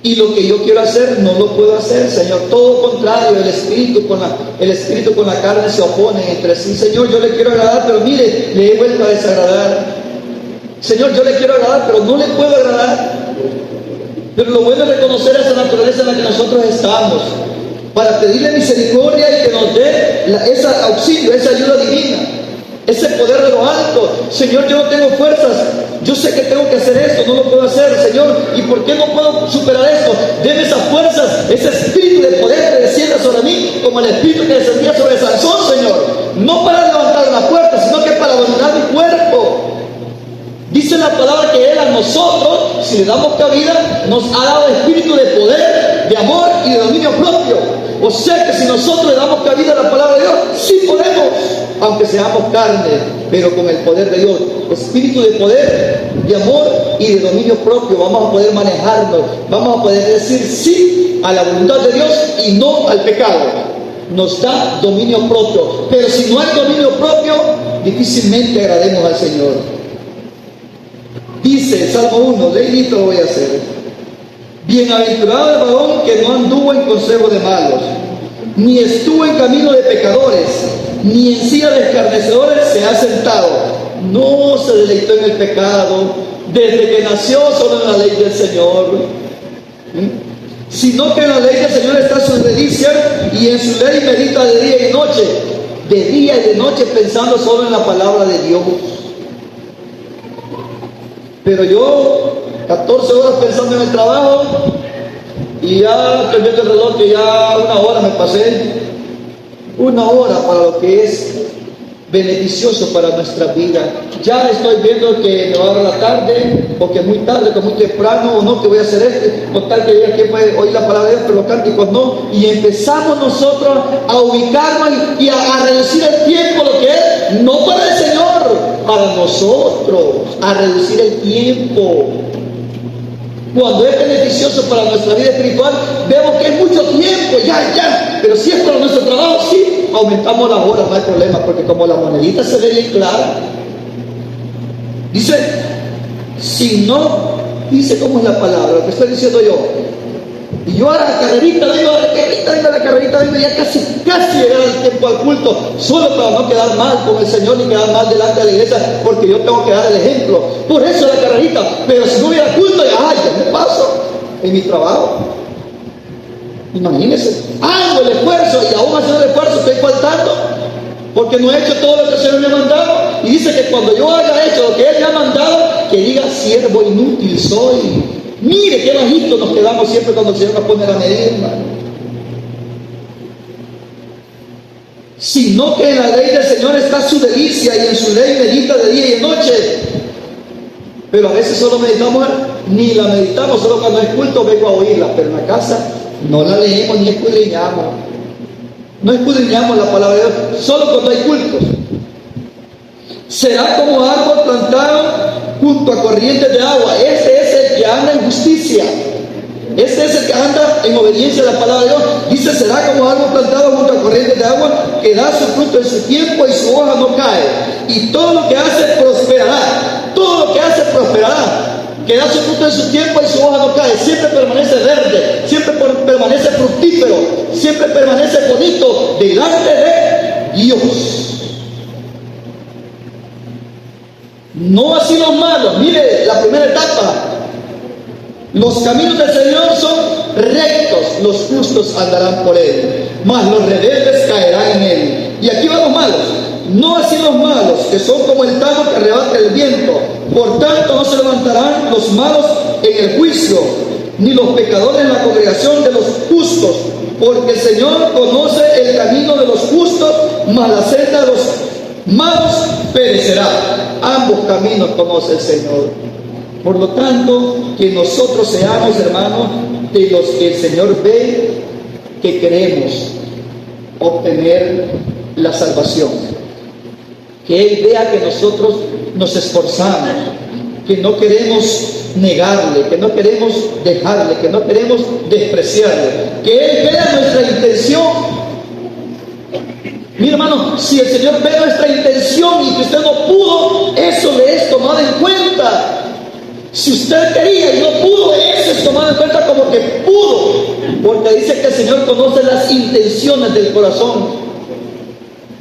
Y lo que yo quiero hacer, no lo puedo hacer, Señor. Todo contrario, el espíritu con la carne se oponen entre sí. Señor, yo le quiero agradar, pero mire, le he vuelto a desagradar. Señor, yo le quiero agradar, pero no le puedo agradar. Pero lo bueno es reconocer esa naturaleza en la que nosotros estamos, para pedirle misericordia y que nos dé ese auxilio, esa ayuda divina, ese poder de lo alto. Señor, yo no tengo fuerzas, yo sé que tengo que hacer esto, no lo puedo hacer, Señor, ¿y por qué no puedo superar esto? Deme esas fuerzas, ese espíritu de poder que descienda sobre mí, como el espíritu que descendía sobre Sansón, Señor, no para levantar una puerta, sino que para dominar mi cuerpo. Dice la palabra que Él a nosotros, si le damos cabida, nos ha dado espíritu de poder, de amor y de dominio propio. O sea que si nosotros le damos cabida a la palabra de Dios, sí podemos, aunque seamos carne, pero con el poder de Dios. Espíritu de poder, de amor y de dominio propio. Vamos a poder manejarnos, vamos a poder decir sí a la voluntad de Dios y no al pecado. Nos da dominio propio. Pero si no hay dominio propio, difícilmente agrademos al Señor. Dice Salmo 1, leído lo voy a hacer: bienaventurado el varón que no anduvo en consejo de malos, ni estuvo en camino de pecadores, ni en silla de escarnecedores se ha sentado. No se deleitó en el pecado, desde que nació solo en la ley del Señor, sino que en la ley del Señor está su delicia, y en su ley medita de día y noche, de día y de noche, pensando solo en la palabra de Dios. Pero yo 14 horas pensando en el trabajo, y ya estoy viendo el reloj que ya 1 hora me pasé. 1 hora para lo que es beneficioso para nuestra vida. Ya estoy viendo que me va a dar la tarde, o que muy tarde, o muy temprano, o no, que voy a hacer esto, con tal que diga que puede oír la palabra de Dios, pero los cánticos no. Y empezamos nosotros a ubicarnos y a reducir el tiempo, lo que es, no para el Señor, para nosotros, a reducir el tiempo. Cuando es beneficioso para nuestra vida espiritual, vemos que es mucho tiempo, ya, pero si es para nuestro trabajo, sí, aumentamos las horas, no hay problema, porque como la monedita se ve bien clara, dice, si no, dice cómo es la palabra, lo que estoy diciendo yo, y yo a la carrerita, vengo, ya casi llegar al tiempo al culto, solo para no quedar mal con el Señor ni quedar mal delante de la iglesia, porque yo tengo que dar el ejemplo. Por eso la carrerita, pero si no hubiera culto, ya me paso en mi trabajo. Imagínense, hago el esfuerzo y aún haciendo el esfuerzo estoy faltando, porque no he hecho todo lo que el Señor me ha mandado. Y dice que cuando yo haya hecho lo que Él me ha mandado, que diga: siervo inútil soy. Mire qué bajito nos quedamos siempre cuando el Señor nos pone la medida, hermano. Sino que en la ley del Señor está su delicia, y en su ley medita de día y de noche. Pero a veces solo meditamos, ni la meditamos, solo cuando es culto vengo a oírla, pero en la casa no la leemos ni escudriñamos. No escudriñamos la palabra de Dios solo cuando hay cultos. Será como árbol plantado junto a corrientes de agua. Este es el que anda en justicia. Este es el que anda en obediencia a la palabra de Dios. Dice, será como árbol plantado junto a corrientes de agua, que da su fruto en su tiempo y su hoja no cae. Y todo lo que hace prosperará. Todo lo que hace prosperará. Que da su fruto en su tiempo y su hoja no cae. Siempre permanece verde. Siempre permanece fructífero. Siempre permanece bonito delante de Dios. No así los malos. Mire la primera etapa. Los caminos del Señor son rectos, los justos andarán por él, mas los rebeldes caerán en él. Y aquí van los malos. No así los malos, que son como el tamo que arrebata el viento. Por tanto no se levantarán los malos en el juicio, ni los pecadores en la congregación de los justos, porque el Señor conoce el camino de los justos, mas la senda de los malos perecerá. Ambos caminos conoce el Señor. Por lo tanto, que nosotros seamos, hermanos, de los que el Señor ve que queremos obtener la salvación. Que Él vea que nosotros nos esforzamos, que no queremos negarle, que no queremos dejarle, que no queremos despreciarle. Que Él vea nuestra intención. Mi hermano, si el Señor ve nuestra intención y que usted no pudo, eso le es tomado en cuenta. Si usted quería y no pudo, eso es tomado en cuenta como que pudo, porque dice que el Señor conoce las intenciones del corazón,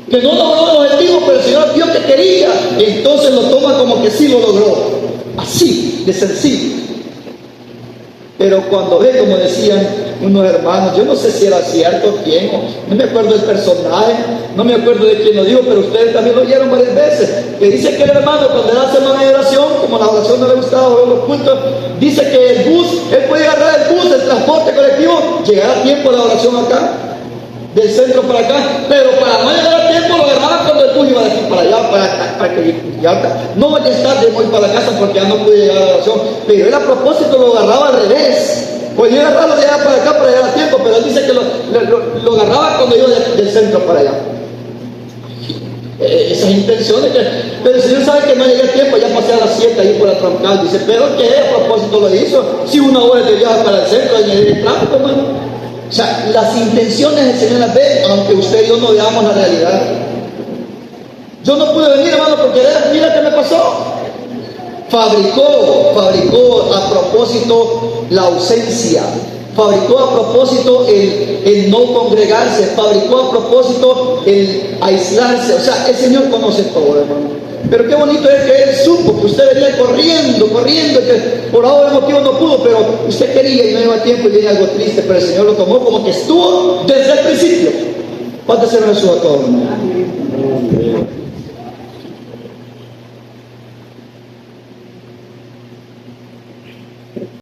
que no logró el objetivo, pero el Señor vio que quería, entonces lo toma como que sí lo logró, así de sencillo. Pero cuando ve, como decían unos hermanos, yo no sé si era cierto quién, no me acuerdo del personaje, no me acuerdo de quién lo dijo, pero ustedes también lo oyeron varias veces, que dice que el hermano cuando era semana de oración, como la oración no le gustaba oír los cultos, dice que el bus, él podía agarrar el bus, el transporte colectivo, llegar a tiempo a la oración acá, del centro para acá, pero para no llegar a tiempo lo agarraba cuando el bus iba de aquí para allá, para que ya no ya es tarde, voy para la casa porque ya no pude llegar a la oración, pero él a propósito lo agarraba al revés. Podía agarrarlo de allá para acá para llegar a tiempo, pero él dice que lo agarraba cuando iba del centro para allá. Esas intenciones pero el Señor sabe que no llegué a tiempo, ya pasé a las 7 ahí por la troncal, dice, pero que a propósito lo hizo, si una hora de viaje para el centro, añadir el tráfico, hermano. O sea, las intenciones del Señor las ve, aunque usted y yo no veamos la realidad. Yo no pude venir, hermano, porque mira qué me pasó. Fabricó a propósito la ausencia, fabricó a propósito el no congregarse, fabricó a propósito el aislarse. O sea, el Señor conoce todo, hermano. Pero qué bonito es que Él supo que usted venía corriendo, y que por ahora el motivo no pudo, pero usted quería y no iba a tiempo y viene algo triste, pero el Señor lo tomó como que estuvo desde el principio. ¿Cuántas se sus a todos, hermano?